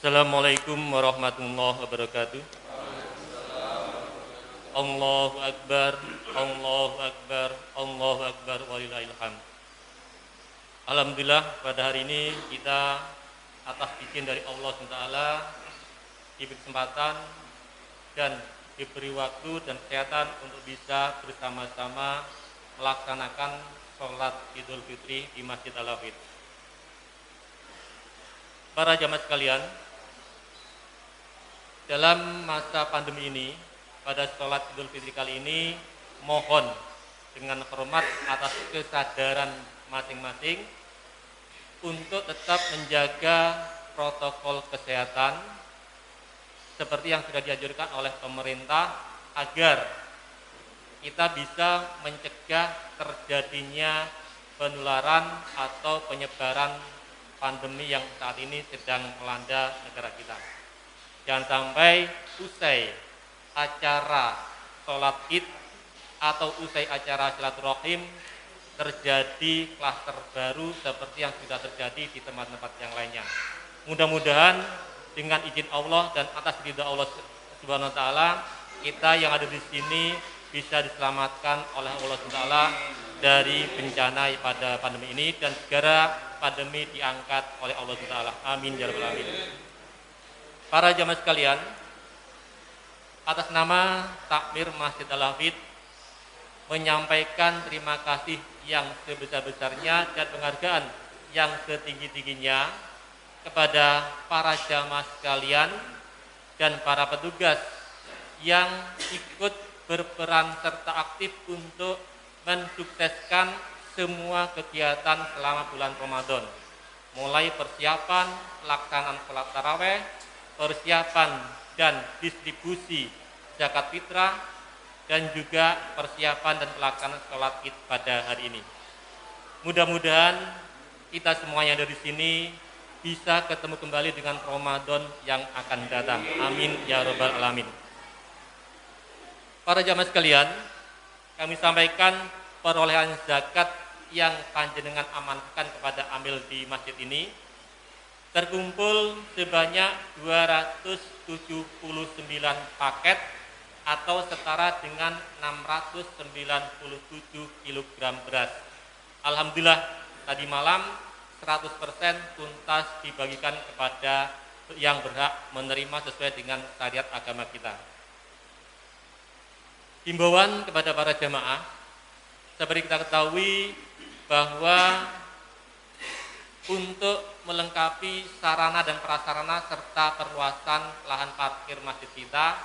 Assalamualaikum warahmatullahi wabarakatuh. Allahu Akbar, Allahu Akbar, Allahu Akbar, walillahil hamd. Alhamdulillah pada hari ini kita atas izin dari Allah SWT diberi kesempatan dan diberi waktu dan kesehatan untuk bisa bersama-sama melaksanakan sholat Idul Fitri di Masjid Al-Hafidh. Para jamaah sekalian, dalam masa pandemi ini, pada sholat Idul Fitri kali ini, mohon dengan hormat atas kesadaran masing-masing untuk tetap menjaga protokol kesehatan seperti yang sudah dianjurkan oleh pemerintah agar kita bisa mencegah terjadinya penularan atau penyebaran pandemi yang saat ini sedang melanda negara kita. Jangan sampai usai acara sholat id atau usai acara silaturahim terjadi klaster baru seperti yang sudah terjadi di tempat-tempat yang lainnya. Mudah-mudahan dengan izin Allah dan atas ridha Allah Subhanahu wa taala, kita yang ada di sini bisa diselamatkan oleh Allah Subhanahu wa taala dari bencana pada pandemi ini dan segera pandemi diangkat oleh Allah Subhanahu wa taala. Amin ya rabbal alamin. Para jamaah sekalian, atas nama Takmir Masjid Al-Hafidh menyampaikan terima kasih yang sebesar-besarnya dan penghargaan yang setinggi-tingginya kepada para jamaah sekalian dan para petugas yang ikut berperan serta aktif untuk mensukseskan semua kegiatan selama bulan Ramadan, mulai persiapan pelaksanaan sholat taraweh, persiapan dan distribusi zakat fitrah, dan juga persiapan dan pelaksanaan sholat id pada hari ini. Mudah-mudahan kita semuanya dari sini bisa ketemu kembali dengan Ramadan yang akan datang. Amin ya rabbal alamin. Para jamaah sekalian, kami sampaikan perolehan zakat yang panjenengan amankan kepada amil di masjid ini terkumpul sebanyak 279 paket atau setara dengan 697 kg beras. Alhamdulillah tadi malam 100% tuntas dibagikan kepada yang berhak menerima sesuai dengan syariat agama kita. Himbauan kepada para jamaah, seperti kita ketahui bahwa untuk melengkapi sarana dan prasarana serta perluasan lahan parkir masjid kita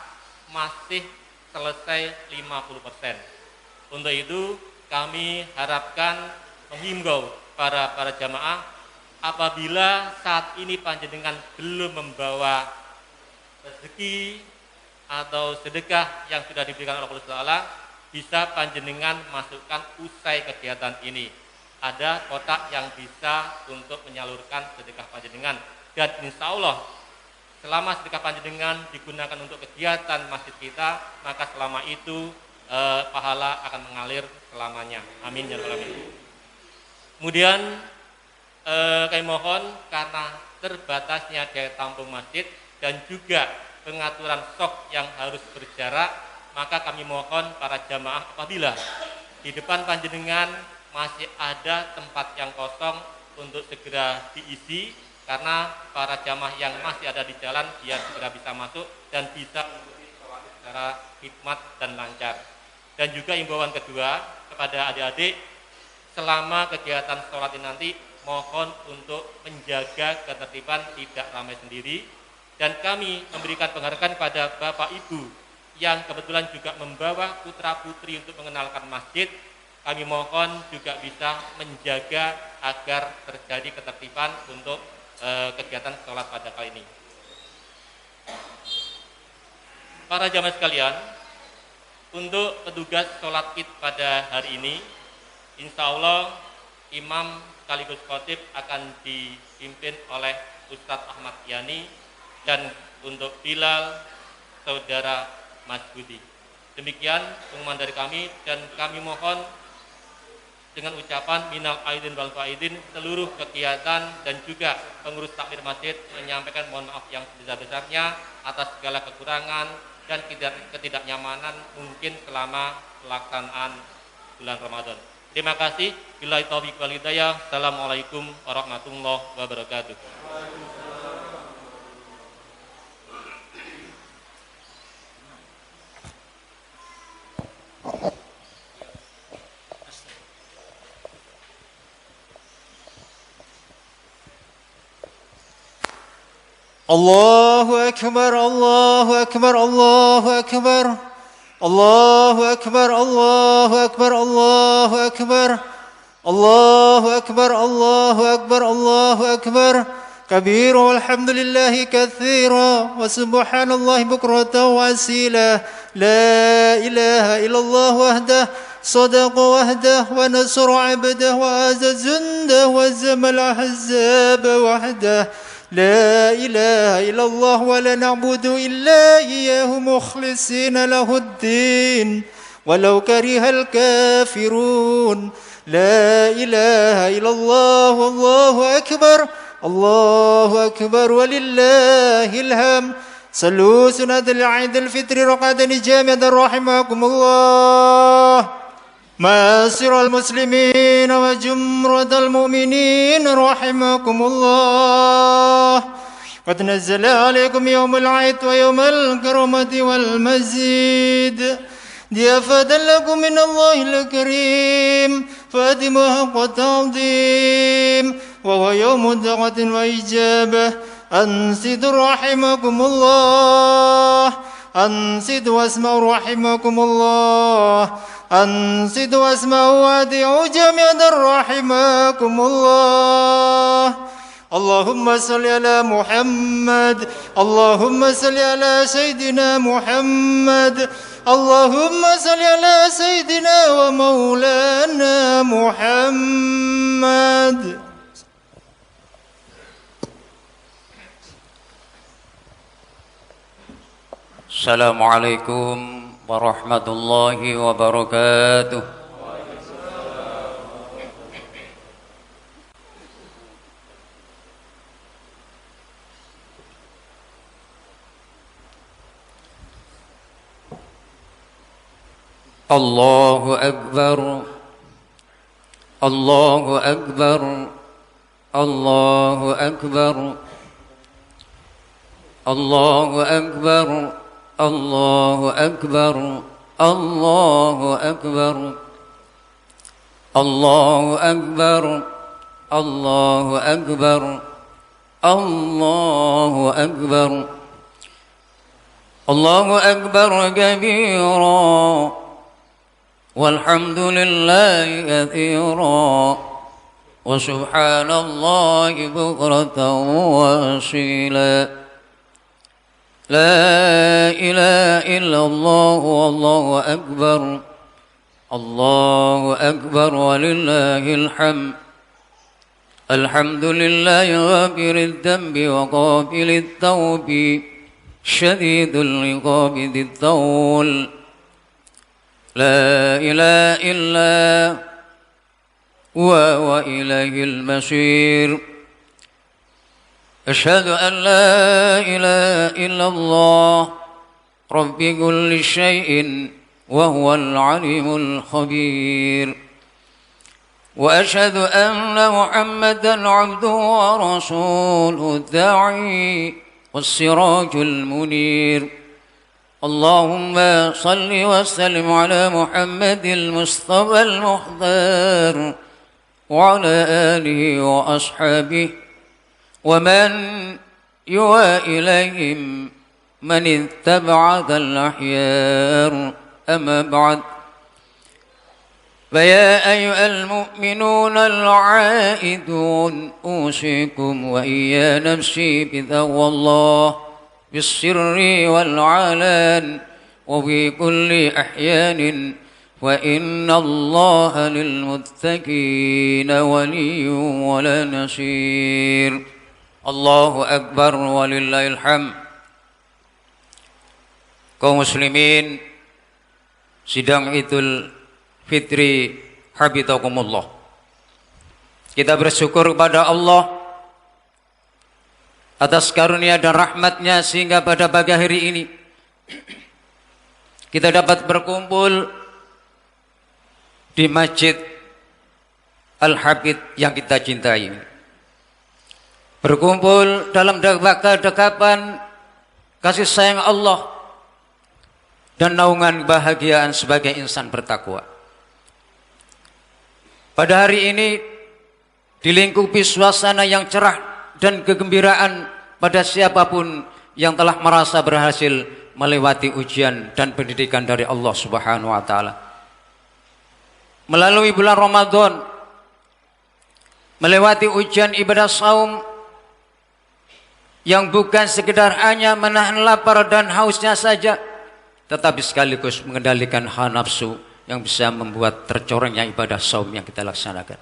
masih selesai 50%. Untuk itu kami harapkan menghimbau para jamaah, apabila saat ini panjenengan belum membawa rezeki atau sedekah yang sudah diberikan oleh Allah Taala, bisa panjenengan masukkan usai kegiatan ini. Ada kotak yang bisa untuk menyalurkan sedekah panjenengan, dan insya Allah selama sedekah panjenengan digunakan untuk kegiatan masjid kita, maka selama itu pahala akan mengalir selamanya. Amin ya rabbal alamin. Kemudian kami mohon karena terbatasnya daya tampung masjid dan juga pengaturan stok yang harus berjarak, maka kami mohon para jamaah apabila di depan panjenengan masih ada tempat yang kosong untuk segera diisi, karena para jamaah yang masih ada di jalan biar segera bisa masuk dan bisa mengikuti sholat secara hikmat dan lancar. Dan juga imbauan kedua kepada adik-adik, selama kegiatan sholat ini nanti mohon untuk menjaga ketertiban, tidak ramai sendiri, dan kami memberikan penghargaan kepada Bapak Ibu yang kebetulan juga membawa putra-putri untuk mengenalkan masjid. Kami mohon juga bisa menjaga agar terjadi ketertiban untuk kegiatan sholat pada kali ini. Para jamaah sekalian, untuk petugas sholat id pada hari ini, insya Allah imam sekaligus khotib akan dipimpin oleh Ustadz Ahmad Yani, dan untuk Bilal saudara Mas Budi. Demikian pengumuman dari kami, dan kami mohon dengan ucapan minal aidin wal faidin seluruh kegiatan dan juga pengurus takmir masjid menyampaikan mohon maaf yang sebesar-besarnya atas segala kekurangan dan ketidaknyamanan mungkin selama pelaksanaan bulan Ramadan. Terima kasih. Billahi taufiq wal hidayah. Assalamualaikum warahmatullahi wabarakatuh. الله أكبر الله أكبر الله أكبر الله أكبر الله أكبر الله أكبر الله أكبر الله أكبر الله أكبر كبير والحمد لله كثيرا وسبحان الله بكرة وأصيلا لا إله إلا الله وحده صدق وحده ونصر عبده وأعز جنده وهزم الأحزاب وحده لا إله إلا الله ولا نعبد إلا إياه مخلصين له الدين ولو كره الكافرون لا إله إلا الله والله أكبر الله أكبر ولله الحمد صلوا سنة العيد الفطر ركعة جامعة رحمكم الله معاشر المسلمين وجمرة المؤمنين رحمكم الله قد نزل عليكم يوم العيد ويوم الكرامة والمزيد ضيافة لكم من الله الكريم فأتموا حق التعظيم وهو يوم دعوة وإجابة أنصتوا رحمكم الله أنصتوا واسمعوا رحمكم الله أنصتوا واسمعوا وادعوا جميعا رحمكم الله اللهم صل على محمد اللهم صل على سيدنا محمد اللهم صل على سيدنا ومولانا محمد. Assalamualaikum warahmatullahi wabarakatuh. Allahu Akbar, Allahu Akbar, Allahu Akbar, Allahu Akbar, Allahu Akbar, Allahu Akbar, Allahu Akbar, Allahu Akbar, Allahu Akbar, Allahu Akbar kabira walhamdulillahi katsira wa subhanallahi bukratan wa asila. لا إله إلا الله والله أكبر الله أكبر ولله الحمد الحمد لله غافر الذنب وقابل التوب شديد العقاب ذي الطول لا إله إلا هو وإليه المصير أشهد أن لا إله إلا الله رب كل شيء وهو العليم الخبير وأشهد أن محمدا عبده ورسوله الداعي والسراج المنير اللهم صل وسلم على محمد المصطفى المختار وعلى آله وأصحابه ومن يوى إليهم من اتبع الأحيار أما بعد فيا أيها المؤمنون العائدون أوصيكم وإيا نفسي بتقوى الله بالسر والعلان وفي كل أحيان وإن الله للمتقين ولي ولا نصير. Allahu Akbar walillahil hamd. Kaum muslimin, sidang Idul Fitri Habitakumullah. Kita bersyukur kepada Allah atas karunia dan rahmatnya sehingga pada pagi hari ini kita dapat berkumpul di Masjid Al-Habib yang kita cintai. Berkumpul dalam dekapan kasih sayang Allah dan naungan kebahagiaan sebagai insan bertakwa. Pada hari ini dilingkupi suasana yang cerah dan kegembiraan pada siapapun yang telah merasa berhasil melewati ujian dan pendidikan dari Allah Subhanahu wa taala. Melalui bulan Ramadan, melewati ujian ibadah saum yang bukan sekedar hanya menahan lapar dan hausnya saja, tetapi sekaligus mengendalikan hawa nafsu yang bisa membuat tercorengnya ibadah saum yang kita laksanakan.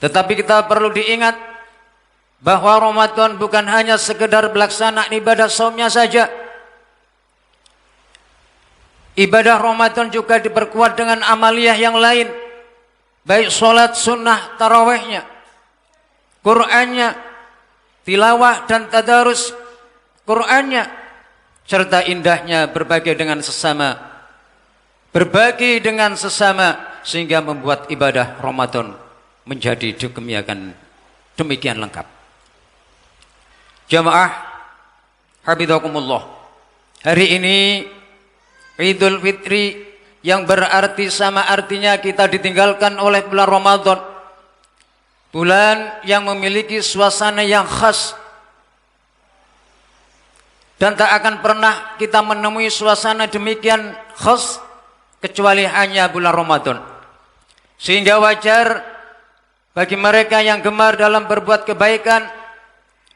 Tetapi kita perlu diingat bahwa Ramadan bukan hanya sekedar pelaksanaan ibadah saumnya saja. Ibadah Ramadan juga diperkuat dengan amaliyah yang lain, baik sholat sunnah tarawihnya, Qur'annya, tilawah dan tadarus Qur'annya, serta indahnya berbagi dengan sesama, sehingga membuat ibadah Ramadan menjadi demikian lengkap. Jamaah habibakumullah, hari ini Idul Fitri yang berarti sama artinya kita ditinggalkan oleh bulan Ramadan, bulan yang memiliki suasana yang khas, dan tak akan pernah kita menemui suasana demikian khas kecuali hanya bulan Ramadan. Sehingga wajar bagi mereka yang gemar dalam berbuat kebaikan,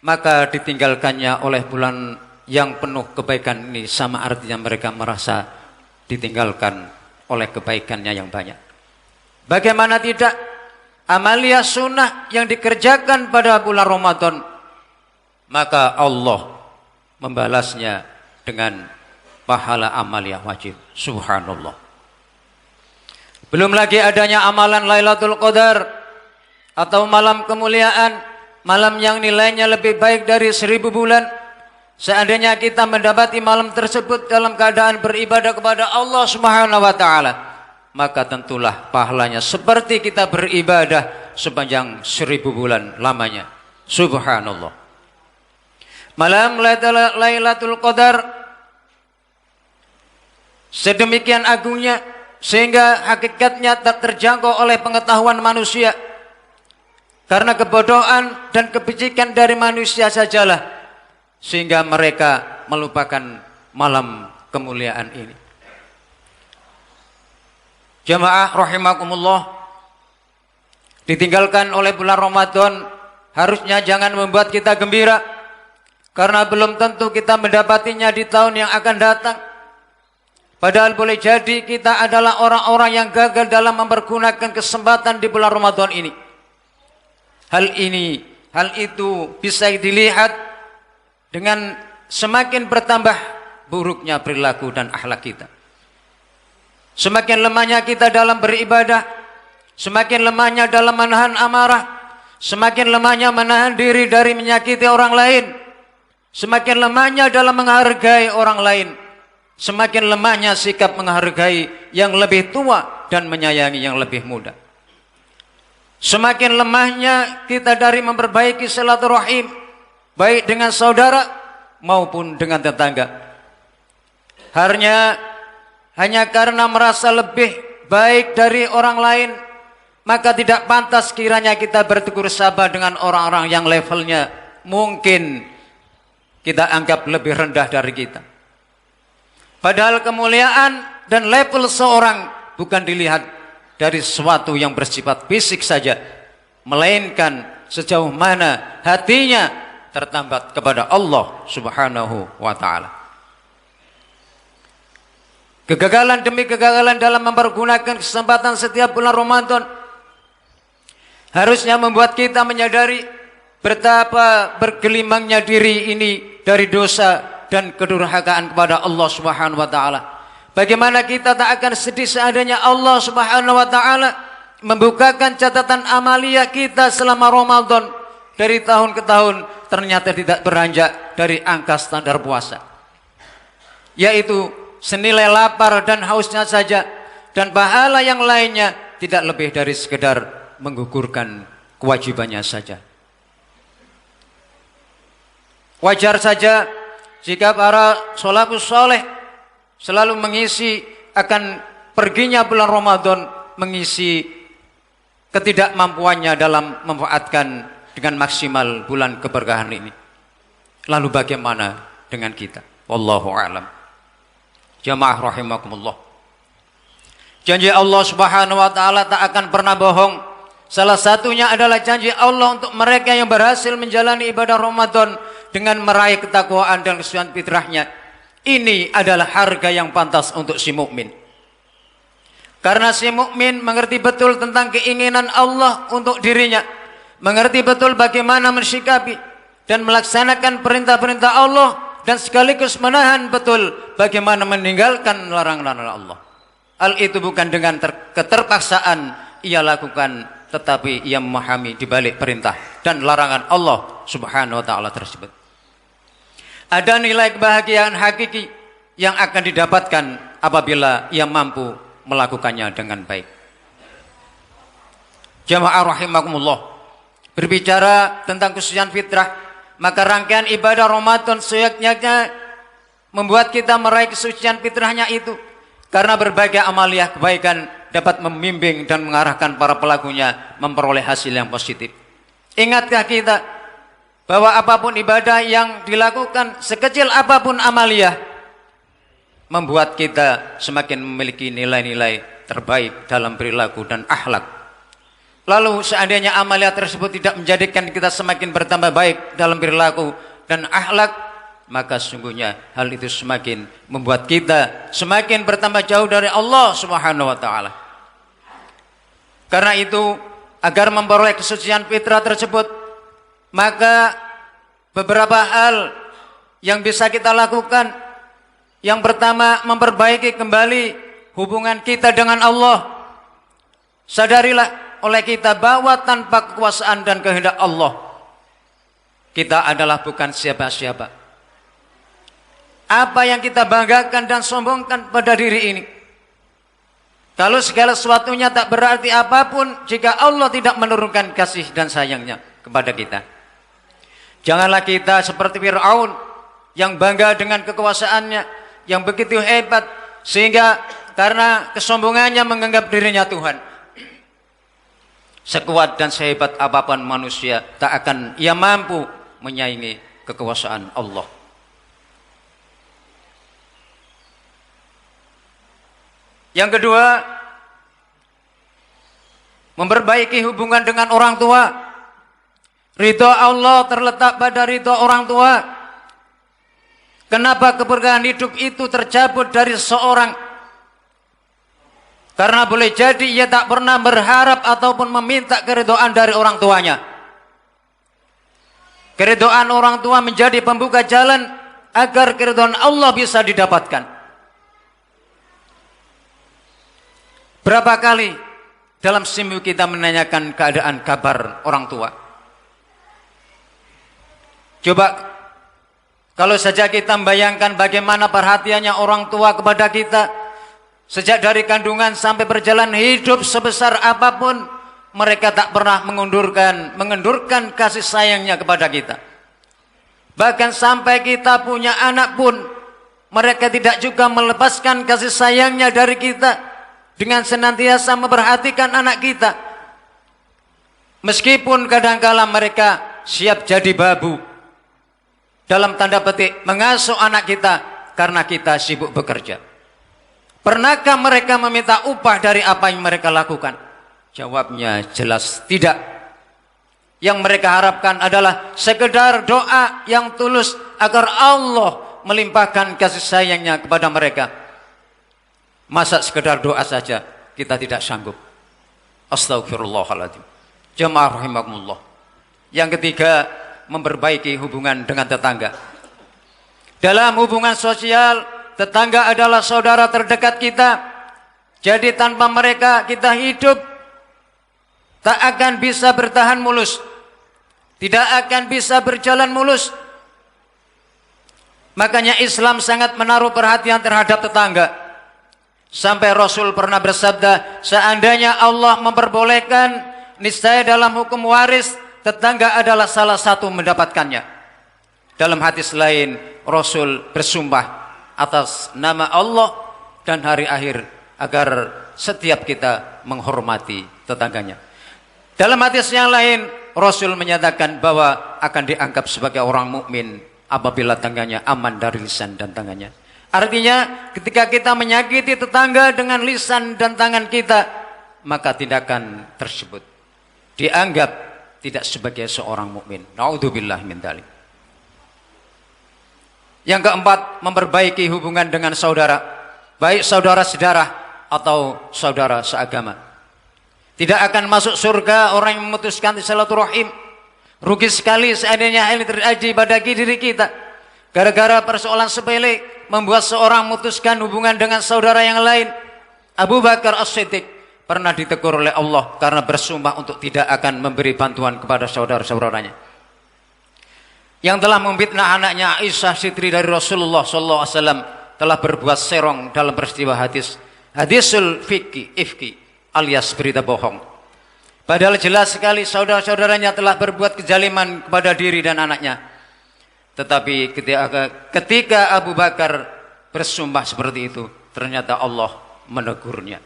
maka ditinggalkannya oleh bulan yang penuh kebaikan ini sama artinya mereka merasa ditinggalkan oleh kebaikannya yang banyak. Bagaimana tidak, amalia sunnah yang dikerjakan pada bulan Ramadan, maka Allah membalasnya dengan pahala amalia wajib. Subhanallah. Belum lagi adanya amalan Lailatul Qadar atau malam kemuliaan, malam yang nilainya lebih baik dari 1000 bulan. Seandainya kita mendapati malam tersebut dalam keadaan beribadah kepada Allah Subhanahu wa taala, maka tentulah pahalanya seperti kita beribadah sepanjang 1000 bulan lamanya. Subhanallah. Malam Lailatul Qadar sedemikian agungnya sehingga hakikatnya tak terjangkau oleh pengetahuan manusia, karena kebodohan dan kebicikan dari manusia sajalah sehingga mereka melupakan malam kemuliaan ini. Jamaah rahimakumullah, ditinggalkan oleh bulan Ramadan harusnya jangan membuat kita gembira, karena belum tentu kita mendapatinya di tahun yang akan datang. Padahal boleh jadi kita adalah orang-orang yang gagal dalam mempergunakan kesempatan di bulan Ramadan ini. Hal itu bisa dilihat dengan semakin bertambah buruknya perilaku dan akhlak kita. Semakin lemahnya kita dalam beribadah, semakin lemahnya dalam menahan amarah, semakin lemahnya menahan diri dari menyakiti orang lain, semakin lemahnya dalam menghargai orang lain, semakin lemahnya sikap menghargai yang lebih tua dan menyayangi yang lebih muda. Semakin lemahnya kita dari memperbaiki silaturahim, baik dengan saudara maupun dengan tetangga. Hanya karena merasa lebih baik dari orang lain, maka tidak pantas kiranya kita bertegur sapa dengan orang-orang yang levelnya mungkin kita anggap lebih rendah dari kita. Padahal kemuliaan dan level seorang bukan dilihat dari sesuatu yang bersifat fisik saja, melainkan sejauh mana hatinya tertambat kepada Allah Subhanahu wa taala. Kegagalan demi kegagalan dalam mempergunakan kesempatan setiap bulan Ramadan harusnya membuat kita menyadari betapa bergelimangnya diri ini dari dosa dan kedurhakaan kepada Allah Subhanahu wa taala. Bagaimana kita tak akan sedih seandainya Allah Subhanahu wa taala membukakan catatan amalia kita selama Ramadan dari tahun ke tahun ternyata tidak beranjak dari angka standar puasa, yaitu senilai lapar dan hausnya saja, dan pahala yang lainnya tidak lebih dari sekedar menggugurkan kewajibannya saja. Wajar saja jika para sholafus soleh selalu mengisi akan perginya bulan Ramadan, mengisi ketidakmampuannya dalam memanfaatkan dengan maksimal bulan keberkahan ini. Lalu bagaimana dengan kita? Wallahu a'lam. Jamaah rahimakumullah. Janji Allah Subhanahu wa taala tak akan pernah bohong. Salah satunya adalah janji Allah untuk mereka yang berhasil menjalani ibadah Ramadan dengan meraih ketakwaan dan kesucian fitrahnya. Ini adalah harga yang pantas untuk si mukmin. Karena si mukmin mengerti betul tentang keinginan Allah untuk dirinya, mengerti betul bagaimana mensikapi dan melaksanakan perintah-perintah Allah, dan sekaligus menahan betul bagaimana meninggalkan larangan-larangan Allah. Hal itu bukan dengan keterpaksaan ia lakukan, tetapi ia memahami di balik perintah dan larangan Allah Subhanahu wa taala tersebut. Ada nilai kebahagiaan hakiki yang akan didapatkan apabila ia mampu melakukannya dengan baik. Jamaah rahimakumullah, berbicara tentang kesucian fitrah, maka rangkaian ibadah Ramadan seyaknya membuat kita meraih kesucian fitrahnya itu, karena berbagai amaliyah kebaikan dapat membimbing dan mengarahkan para pelakunya memperoleh hasil yang positif. Ingatkah kita bahwa apapun ibadah yang dilakukan, sekecil apapun amaliyah, membuat kita semakin memiliki nilai-nilai terbaik dalam perilaku dan akhlak. Lalu seandainya amalia tersebut tidak menjadikan kita semakin bertambah baik dalam perilaku dan akhlak, maka sungguhnya hal itu semakin membuat kita semakin bertambah jauh dari Allah Subhanahu wa taala. Karena itu, agar memperoleh kesucian fitrah tersebut, maka beberapa hal yang bisa kita lakukan. Yang pertama, memperbaiki kembali hubungan kita dengan Allah. Sadarilah oleh kita bahwa tanpa kekuasaan dan kehendak Allah, kita adalah bukan siapa-siapa. Apa yang kita banggakan dan sombongkan pada diri ini, kalau segala sesuatunya tak berarti apapun jika Allah tidak menurunkan kasih dan sayangnya kepada kita. Janganlah kita seperti Fir'aun yang bangga dengan kekuasaannya yang begitu hebat, sehingga karena kesombongannya menganggap dirinya Tuhan. Sekuat dan sehebat apapun manusia, tak akan ia mampu menyaingi kekuasaan Allah. Yang kedua, memperbaiki hubungan dengan orang tua. Ridho Allah terletak pada ridho orang tua. Kenapa keberkahan hidup itu tercabut dari seorang? Karena boleh jadi ia tak pernah berharap ataupun meminta keridhaan dari orang tuanya. Keridhaan orang tua menjadi pembuka jalan agar keridhaan Allah bisa didapatkan. Berapa kali dalam seminggu kita menanyakan keadaan kabar orang tua? Coba kalau saja kita membayangkan bagaimana perhatiannya orang tua kepada kita, sejak dari kandungan sampai perjalanan hidup sebesar apapun, mereka tak pernah mengendurkan kasih sayangnya kepada kita. Bahkan sampai kita punya anak pun, mereka tidak juga melepaskan kasih sayangnya dari kita dengan senantiasa memperhatikan anak kita. Meskipun kadangkala mereka siap jadi babu, dalam tanda petik mengasuh anak kita karena kita sibuk bekerja. Pernahkah mereka meminta upah dari apa yang mereka lakukan? Jawabnya jelas tidak. Yang mereka harapkan adalah sekedar doa yang tulus agar Allah melimpahkan kasih sayangnya kepada mereka. Masa sekedar doa saja kita tidak sanggup? Astagfirullahaladzim. Jamaah rahimakumullah. Yang ketiga, memperbaiki hubungan dengan tetangga. Dalam hubungan sosial, tetangga adalah saudara terdekat kita. Jadi tanpa mereka kita hidup tak akan bisa bertahan mulus, tidak akan bisa berjalan mulus. Makanya Islam sangat menaruh perhatian terhadap tetangga. Sampai Rasul pernah bersabda, seandainya Allah memperbolehkan, niscaya dalam hukum waris tetangga adalah salah satu mendapatkannya. Dalam hadis lain Rasul bersumpah atas nama Allah dan hari akhir agar setiap kita menghormati tetangganya. Dalam hadis yang lain Rasul menyatakan bahwa akan dianggap sebagai orang mukmin apabila tangannya aman dari lisan dan tangannya. Artinya ketika kita menyakiti tetangga dengan lisan dan tangan kita, maka tindakan tersebut dianggap tidak sebagai seorang mukmin. Naudzubillah min dzalik. Yang keempat, memperbaiki hubungan dengan saudara, baik saudara sedarah atau saudara seagama. Tidak akan masuk surga orang yang memutuskan silaturahim. Rugi sekali seandainya hal ini terjadi pada diri kita. Gara-gara persoalan sepele membuat seorang memutuskan hubungan dengan saudara yang lain. Abu Bakar As-Siddiq pernah ditegur oleh Allah karena bersumpah untuk tidak akan memberi bantuan kepada saudara-saudaranya. Yang telah memfitnah anaknya Aisyah Sitri dari Rasulullah SAW telah berbuat serong dalam peristiwa hadisul ifki alias berita bohong. Padahal jelas sekali saudara-saudaranya telah berbuat kezaliman kepada diri dan anaknya. Tetapi ketika Abu Bakar bersumpah seperti itu, ternyata Allah menegurnya.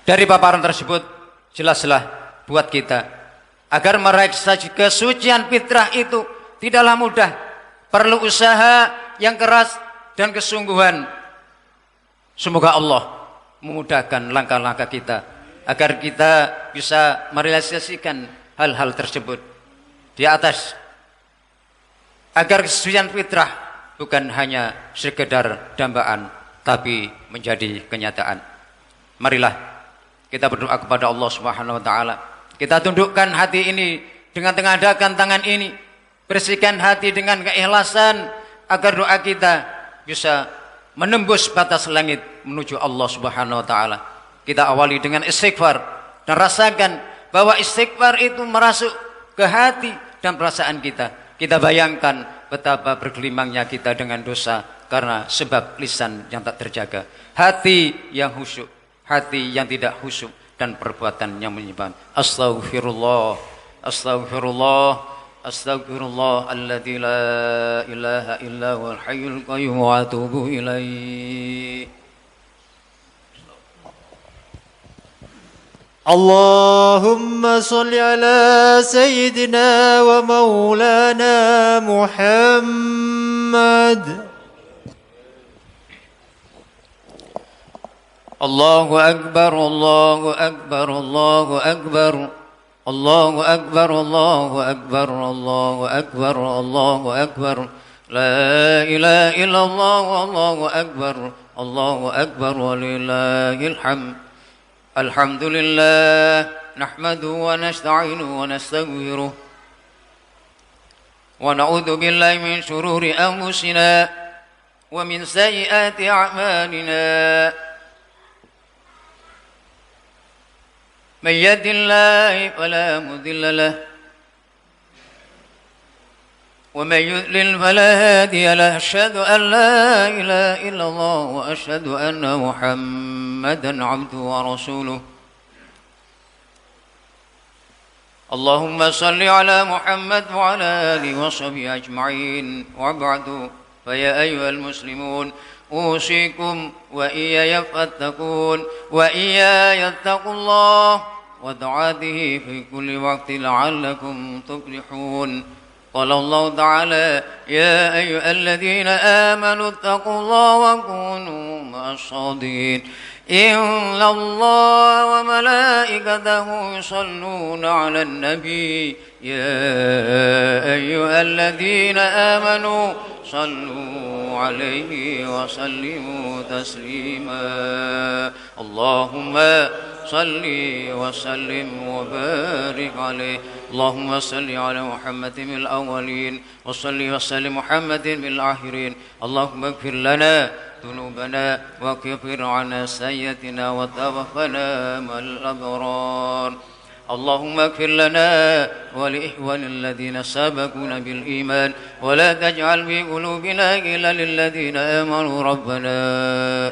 Dari paparan tersebut jelaslah buat kita agar meraih kesucian fitrah itu tidaklah mudah, perlu usaha yang keras dan kesungguhan. Semoga Allah memudahkan langkah-langkah kita agar kita bisa merealisasikan hal-hal tersebut di atas, agar kesucian fitrah bukan hanya sekedar dambaan tapi menjadi kenyataan. Marilah kita berdoa kepada Allah Subhanahu wa taala. Kita tundukkan hati ini dengan tengadakan tangan ini, bersihkan hati dengan keikhlasan agar doa kita bisa menembus batas langit menuju Allah Subhanahu wa taala. Kita awali dengan istighfar dan rasakan bahwa istighfar itu merasuk ke hati dan perasaan kita. Kita bayangkan betapa bergelimangnya kita dengan dosa karena sebab lisan yang tak terjaga, hati yang khusyuk, hati yang tidak khusyuk, dan perbuatan yang menyimpan. Astaghfirullah, astaghfirullah, astaghfirullah alladzi la ilaha illa huwal hayyul qayyum wa atubu ilaih. اللهم صل على سيدنا ومولانا محمد. الله أكبر الله أكبر الله أكبر الله أكبر الله أكبر الله أكبر الله أكبر لا إله إلا الله والله أكبر الله أكبر ولله الحمد. الحمد لله نحمده ونستعينه ونستغفره ونعوذ بالله من شرور أنفسنا ومن سيئات أعمالنا. من يهد الله فلا مضل له ومن يضلل فلا هادي له. أشهد أن لا إله إلا الله وأشهد أن محمدا عبده ورسوله. اللهم صل على محمد وعلى آله وصحبه أجمعين. وبعد فيا أيها المسلمون أوصيكم وإياي فاتقون وإياي اتقوا الله وطاعته في كل وقت لعلكم تفلحون. قال الله تعالى يا أيها الذين آمنوا اتقوا الله وكونوا مع الصادقين. إن الله وملائكته يصلون على النبي يا أيها الذين آمنوا صلوا عليه وسلموا تسليما. اللهم صل وسلم وبارك عليه. اللهم صل على محمد من الأولين وصل وسلم محمد من الآخرين. اللهم اغفر لنا ذنوبنا وكفر عنا سيئاتنا وتوفنا مع الأبرار. اللهم اغفر لنا ولإخواننا الذين سبقونا بالإيمان ولا تجعل في قلوبنا غلا للذين آمنوا ربنا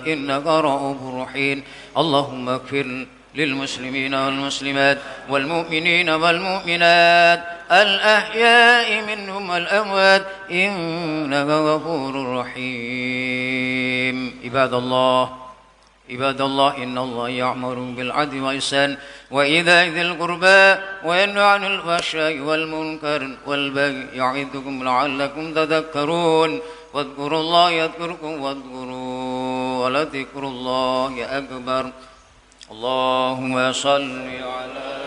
إنك رؤوف رحيم. اللهم اغفر للمسلمين والمسلمات والمؤمنين والمؤمنات الأحياء منهم والأموات إنك غفور رحيم. عباد الله إن الله يأمر بالعدل والإحسان وإيتاء ذي القربى وينهى عن الفحشاء والمنكر والبغي يعظكم لعلكم تذكرون. واذكروا الله يذكركم واذكروا ولذكر الله أكبر. اللهم صل على